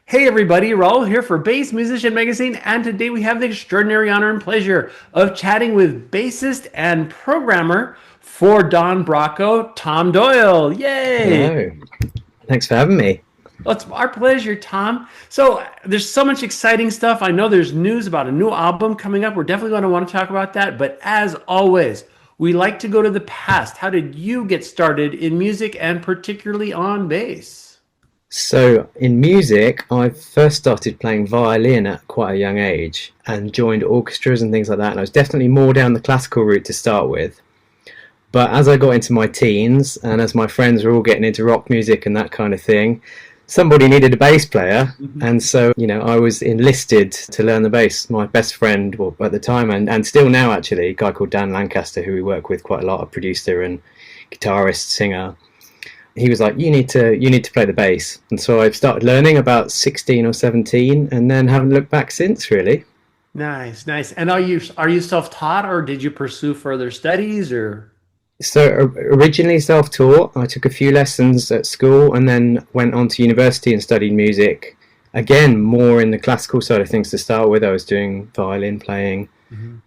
Hey everybody, Raul here for Bass Musician Magazine, and today we have the extraordinary honor and pleasure of chatting with bassist and programmer for Don Broco, Tom Doyle. Yay! Hello. Thanks for having me. Well, it's our pleasure, Tom. So there's so much exciting stuff. I know there's news about a new album coming up. We're definitely going to want to talk about that. But as always, we like to go to the past. How did you get started in music and particularly on bass? So, in music, I first started playing violin at quite a young age and joined orchestras and things like that. And I was definitely more down the classical route to start with. But as I got into my teens and as my friends were all getting into rock music and that kind of thing, somebody needed a bass player. And so, I was enlisted to learn the bass. My best friend, well, at the time and still now actually, a guy called Dan Lancaster, who we work with quite a lot, a producer and guitarist, singer. He was like, you need to play the bass. And so I've started learning about 16 or 17 and then haven't looked back since, really. Nice, nice. And are you self-taught or did you pursue further studies or? So originally self-taught. I took a few lessons at school and then went on to university and studied music. Again, more in the classical side of things to start with. I was doing violin playing,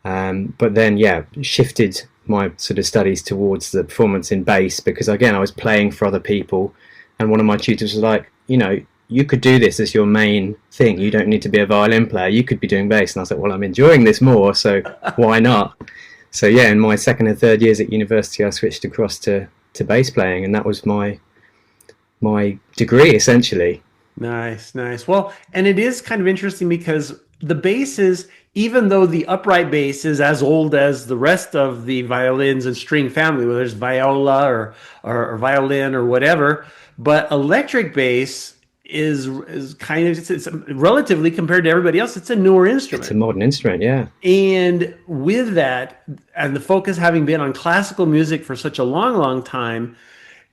but then, shifted my sort of studies towards the performance in bass because, again, I was playing for other people. And one of my tutors was like, you could do this as your main thing. You don't need to be a violin player. You could be doing bass. And I was like, well, I'm enjoying this more, so why not? So in my second and third years at university, I switched across to bass playing, and that was my degree essentially. Nice, nice. Well, and it is kind of interesting because the bass is, even though the upright bass is as old as the rest of the violins and string family, whether it's viola or violin or whatever, but electric bass is kind of it's relatively compared to everybody else, it's a newer instrument. It's a modern instrument, yeah. And with that, and the focus having been on classical music for such a long, long time,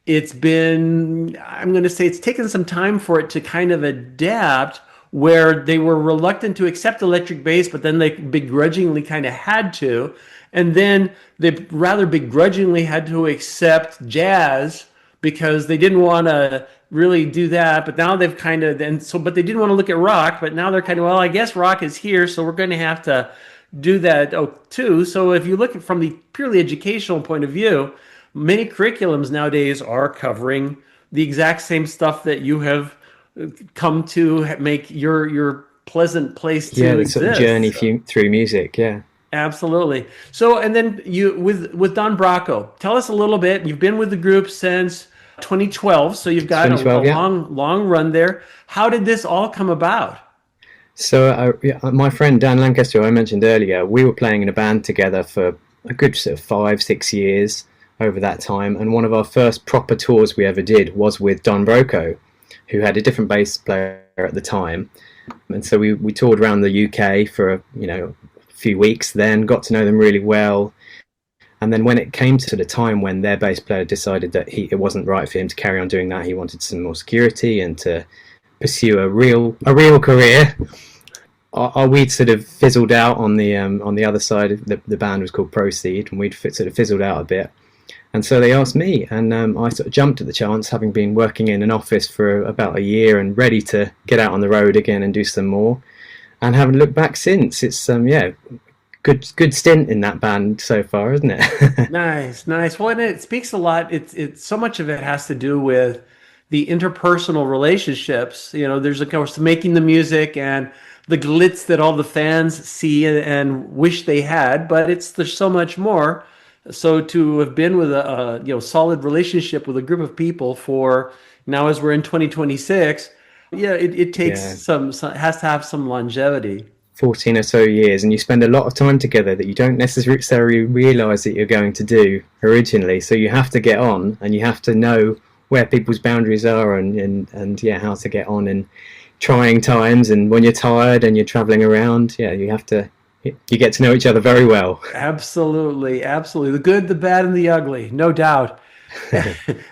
I'm going to say it's taken some time for it to kind of adapt where they were reluctant to accept electric bass, but then they begrudgingly kind of had to. And then they rather begrudgingly had to accept jazz because they didn't want to really do that. But now they've kind of, but they didn't want to look at rock, but now they're kind of, well, I guess rock is here, so we're going to have to do that too. So if you look at from the purely educational point of view, many curriculums nowadays are covering the exact same stuff that you have come to make your pleasant place to exist. Sort of journey through music, yeah. Absolutely. So, and then you with Don Broco, tell us a little bit. You've been with the group since 2012, so you've got a long run there. How did this all come about? So, my friend Dan Lancaster, who I mentioned earlier, we were playing in a band together for a good sort of 5-6 years over that time, and one of our first proper tours we ever did was with Don Broco, who had a different bass player at the time. And so we toured around the UK for a few weeks, then got to know them really well. And then when it came to the time when their bass player decided that it wasn't right for him to carry on doing that, he wanted some more security and to pursue a real career. We'd sort of fizzled out on the other side. The band was called Proceed, and we'd sort of fizzled out a bit. And so they asked me, and I sort of jumped at the chance, having been working in an office for about a year and ready to get out on the road again and do some more, and haven't looked back since. It's good stint in that band so far, isn't it? Nice, nice. Well, and it speaks a lot. It's so much of it has to do with the interpersonal relationships. There's of course making the music and the glitz that all the fans see and wish they had, but there's so much more. So to have been with a solid relationship with a group of people for now, as we're in 2026, it takes some has to have some longevity. 14 or so years, and you spend a lot of time together that you don't necessarily realize that you're going to do originally. So you have to get on, and you have to know where people's boundaries are, and how to get on in trying times, and when you're tired and you're traveling around, you get to know each other very well. Absolutely, absolutely. The good, the bad, and the ugly, no doubt.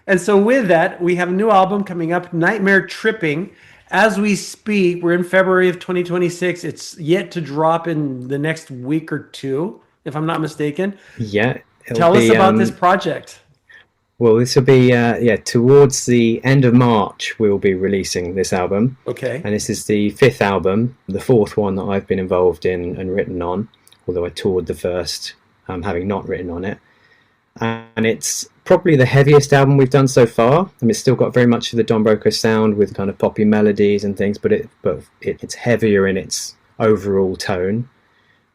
And so with that, we have a new album coming up, Nightmare Tripping. As we speak, we're in February of 2026. It's yet to drop in the next week or two, if I'm not mistaken. Yeah. Tell us about this project. Well, this will be towards the end of March. We'll be releasing this album, Okay. and this is the fifth album, the fourth one that I've been involved in and written on. Although I toured the first, having not written on it, and it's probably the heaviest album we've done so far. I mean, it's still got very much of the Don Broco sound with kind of poppy melodies and things, but it's heavier in its overall tone.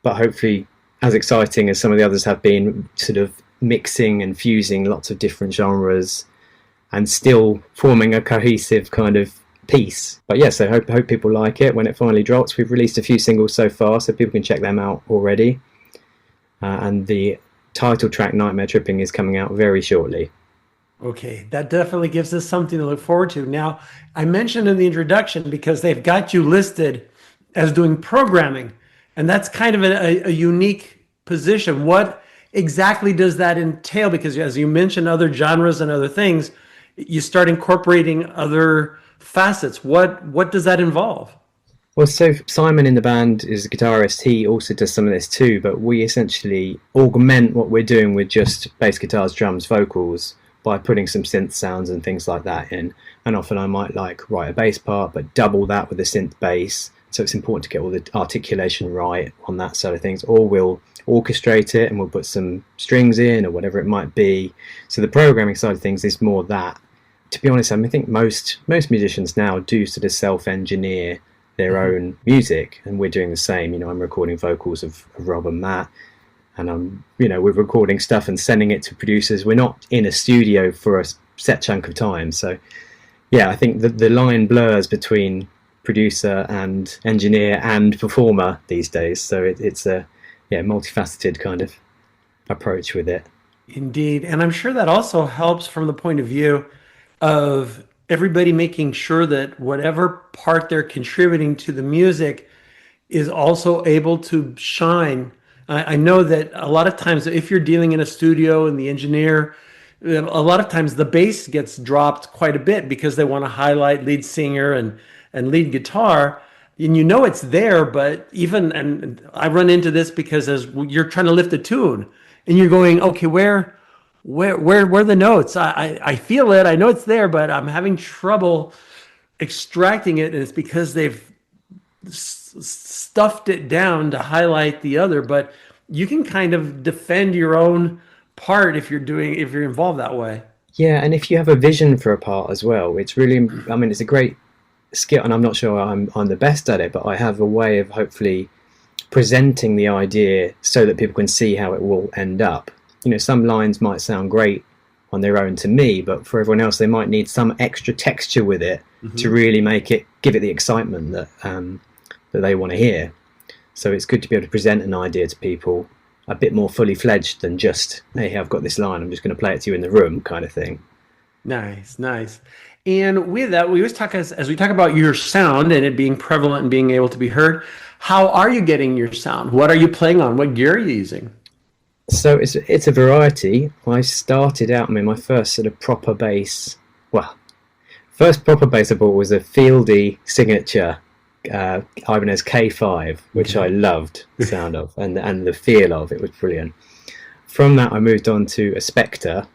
But hopefully, as exciting as some of the others have been, sort of mixing and fusing lots of different genres and still forming a cohesive kind of piece. But yes, I hope people like it when it finally drops. We've released a few singles so far, so people can check them out already. And the title track, Nightmare Tripping, is coming out very shortly. Okay, that definitely gives us something to look forward to. Now, I mentioned in the introduction because they've got you listed as doing programming, and that's kind of a unique position. What exactly does that entail? Because as you mentioned other genres and other things, you start incorporating other facets. What does that involve? Well, so Simon in the band is a guitarist. He also does some of this too, but we essentially augment what we're doing with just bass guitars, drums, vocals by putting some synth sounds and things like that in. And often I might write a bass part, but double that with a synth bass. So it's important to get all the articulation right on that side of things. Or we'll orchestrate it and we'll put some strings in or whatever it might be. So the programming side of things is more that. To be honest, I mean, I think most musicians now do sort of self-engineer their own music, and we're doing the same. I'm recording vocals of Rob and Matt, and we're recording stuff and sending it to producers. We're not in a studio for a set chunk of time. So yeah, I think the line blurs between producer and engineer and performer these days. So it's a multifaceted kind of approach with it. Indeed. And I'm sure that also helps from the point of view of everybody making sure that whatever part they're contributing to the music is also able to shine. I know that a lot of times if you're dealing in a studio and the engineer, a lot of times the bass gets dropped quite a bit because they want to highlight lead singer and lead guitar. And it's there, but and I run into this because as you're trying to lift a tune and you're going, okay, where are the notes? I feel it. I know it's there, but I'm having trouble extracting it. And it's because they've stuffed it down to highlight the other. But you can kind of defend your own part if you're involved that way. Yeah, and if you have a vision for a part as well, it's really, I mean, it's a great skill, and I'm not sure I'm the best at it, but I have a way of hopefully presenting the idea so that people can see how it will end up. Some lines might sound great on their own to me, but for everyone else, they might need some extra texture with it to really give it the excitement that they want to hear. So it's good to be able to present an idea to people a bit more fully fledged than just, hey, I've got this line, I'm just going to play it to you in the room kind of thing. Nice. And with that, we always talk as we talk about your sound and it being prevalent and being able to be heard. How are you getting your sound? What are you playing on? What gear are you using? So it's a variety. I started out, my first sort of proper bass. Well, first proper bass I bought was a Fieldy signature Ibanez K5, which I loved the sound of and the feel of. It was brilliant. From that, I moved on to a Spectre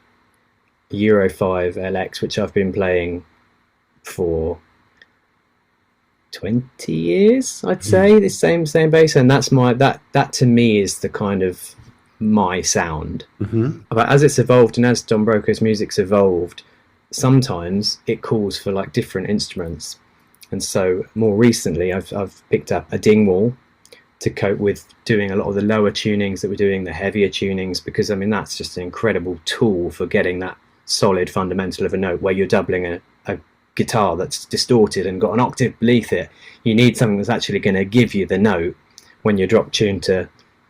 Euro 5 LX, which I've been playing for 20 years, I'd say. The same bass, and that's that to me is the kind of my sound. But as it's evolved and as Don Broco's music's evolved, sometimes it calls for different instruments, and so more recently I've picked up a Dingwall to cope with doing a lot of the lower tunings that we're doing, the heavier tunings, because that's just an incredible tool for getting that solid fundamental of a note where you're doubling a guitar that's distorted and got an octave beneath it. You need something that's actually going to give you the note when you're drop tuned to,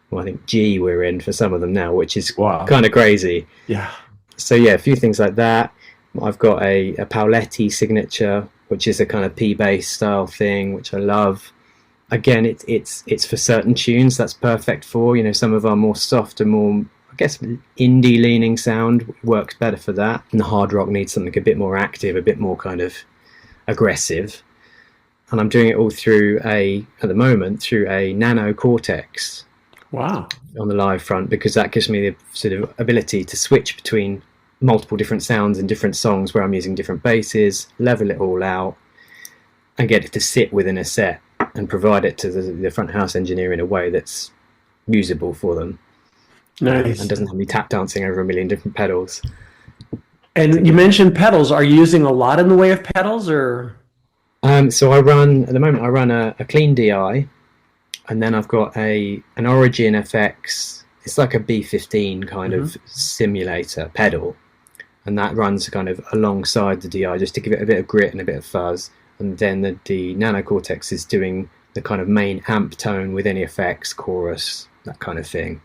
well, I think G we're in for some of them now, which is kind of crazy. Yeah. So yeah, a few things like that. I've got a Pauletti signature, which is a kind of P-bass style thing, which I love. Again, it's for certain tunes that's perfect for, some of our more soft and more, I guess, indie leaning sound works better for that. And the hard rock needs something a bit more active, a bit more kind of aggressive. And I'm doing it all at the moment, through a Nano Cortex. Wow. On the live front, because that gives me the sort of ability to switch between multiple different sounds in different songs where I'm using different basses, level it all out, and get it to sit within a set and provide it to the front house engineer in a way that's usable for them. Nice. And doesn't have me tap dancing over a million different pedals. And you mentioned pedals. Are you using a lot in the way of pedals, or? So at the moment I run a clean DI, and then I've got an Origin FX. It's like a B15 kind of simulator pedal, and that runs kind of alongside the DI just to give it a bit of grit and a bit of fuzz. And then the Nano Cortex is doing the kind of main amp tone with any effects, chorus, that kind of thing.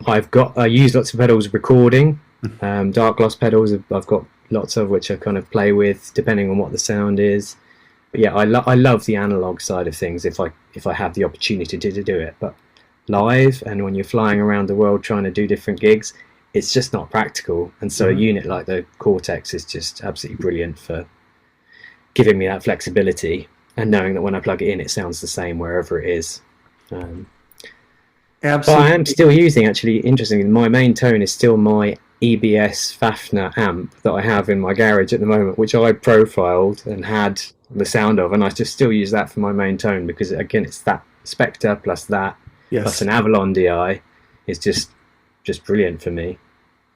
I use lots of pedals recording, dark gloss pedals. I've got lots of which I kind of play with depending on what the sound is. But yeah, I love the analog side of things if I have the opportunity to do it. But live and when you're flying around the world trying to do different gigs, it's just not practical. And so a unit like the Cortex is just absolutely brilliant for giving me that flexibility and knowing that when I plug it in, it sounds the same wherever it is. Absolutely. But I am still using, actually, interestingly, my main tone is still my EBS Fafner amp that I have in my garage at the moment, which I profiled and had the sound of, and I just still use that for my main tone because, again, it's that Spectre plus that, plus an Avalon DI is just brilliant for me.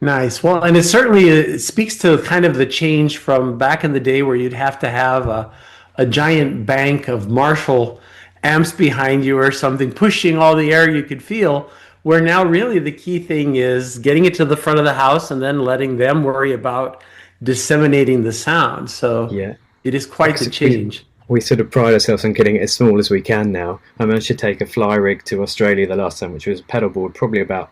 Nice. Well, and it speaks to kind of the change from back in the day where you'd have to have a giant bank of Marshall amps behind you or something pushing all the air you could feel, where now really the key thing is getting it to the front of the house and then letting them worry about disseminating the sound. So yeah, it is quite the change. We sort of pride ourselves on getting it as small as we can now. I managed to take a fly rig to Australia the last time, which was a pedal board probably about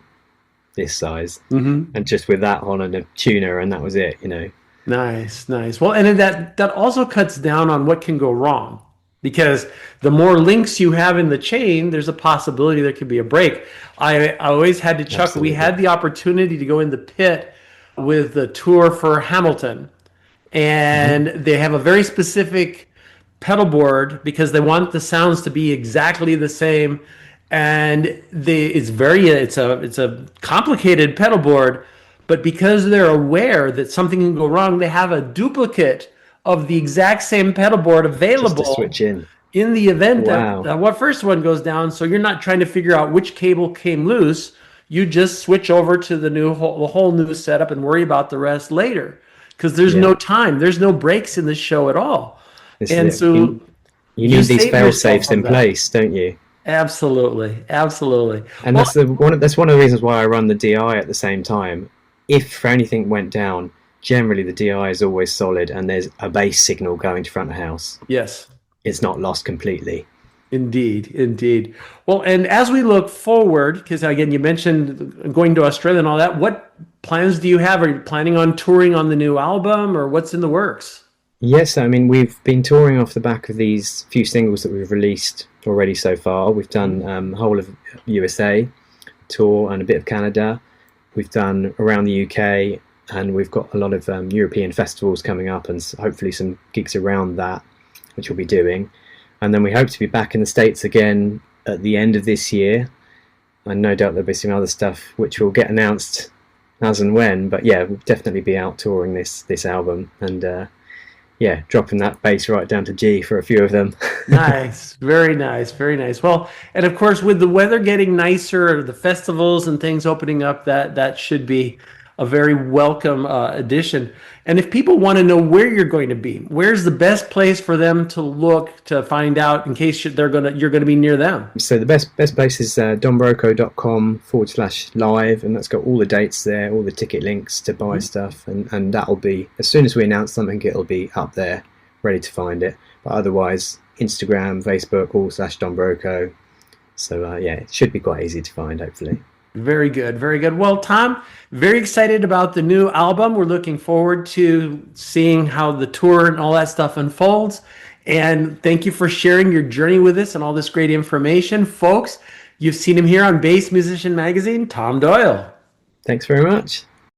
this size, and just with that on and a tuner, and that was it, you know. Nice. Well, and that also cuts down on what can go wrong, because the more links you have in the chain, there's a possibility there could be a break. I always had to chuckle. Absolutely. We had the opportunity to go in the pit with the tour for Hamilton, and they have a very specific pedal board because they want the sounds to be exactly the same. And it's a complicated pedal board, but because they're aware that something can go wrong, they have a duplicate of the exact same pedal board available just to switch in the event Wow. that what first one goes down. So you're not trying to figure out which cable came loose. You just switch over to the whole new setup and worry about the rest later, because there's no time, there's no breaks in the show at all. And so you need these fail safes in place, don't you? Absolutely. And that's one of the reasons why I run the DI at the same time. If anything went down, generally the DI is always solid and there's a bass signal going to front of house. Yes. It's not lost completely. Indeed. Well, and as we look forward, because again, you mentioned going to Australia and all that, what plans do you have? Are you planning on touring on the new album, or what's in the works? Yes, I mean, we've been touring off the back of these few singles that we've released already so far. We've done whole of USA tour and a bit of Canada. We've done around the UK, and we've got a lot of European festivals coming up, and hopefully some gigs around that, which we'll be doing. And then we hope to be back in the States again at the end of this year. And no doubt there'll be some other stuff which will get announced as and when. But yeah, we'll definitely be out touring this album, and yeah, dropping that bass right down to G for a few of them. Nice. Very nice. Well, and of course, with the weather getting nicer, the festivals and things opening up, that should be a very welcome addition. And if people want to know where you're going to be, where's the best place for them to look to find out in case you're going to be near them? So the best place is donbroco.com/live, and that's got all the dates there, all the ticket links to buy stuff, and that'll be, as soon as we announce something, it'll be up there, ready to find it. But otherwise, Instagram, Facebook, all/Don Broco. So yeah, it should be quite easy to find, hopefully. Very good. Well, Tom, very excited about the new album. We're looking forward to seeing how the tour and all that stuff unfolds. And thank you for sharing your journey with us and all this great information. Folks, you've seen him here on Bass Musician Magazine, Tom Doyle. Thanks very much.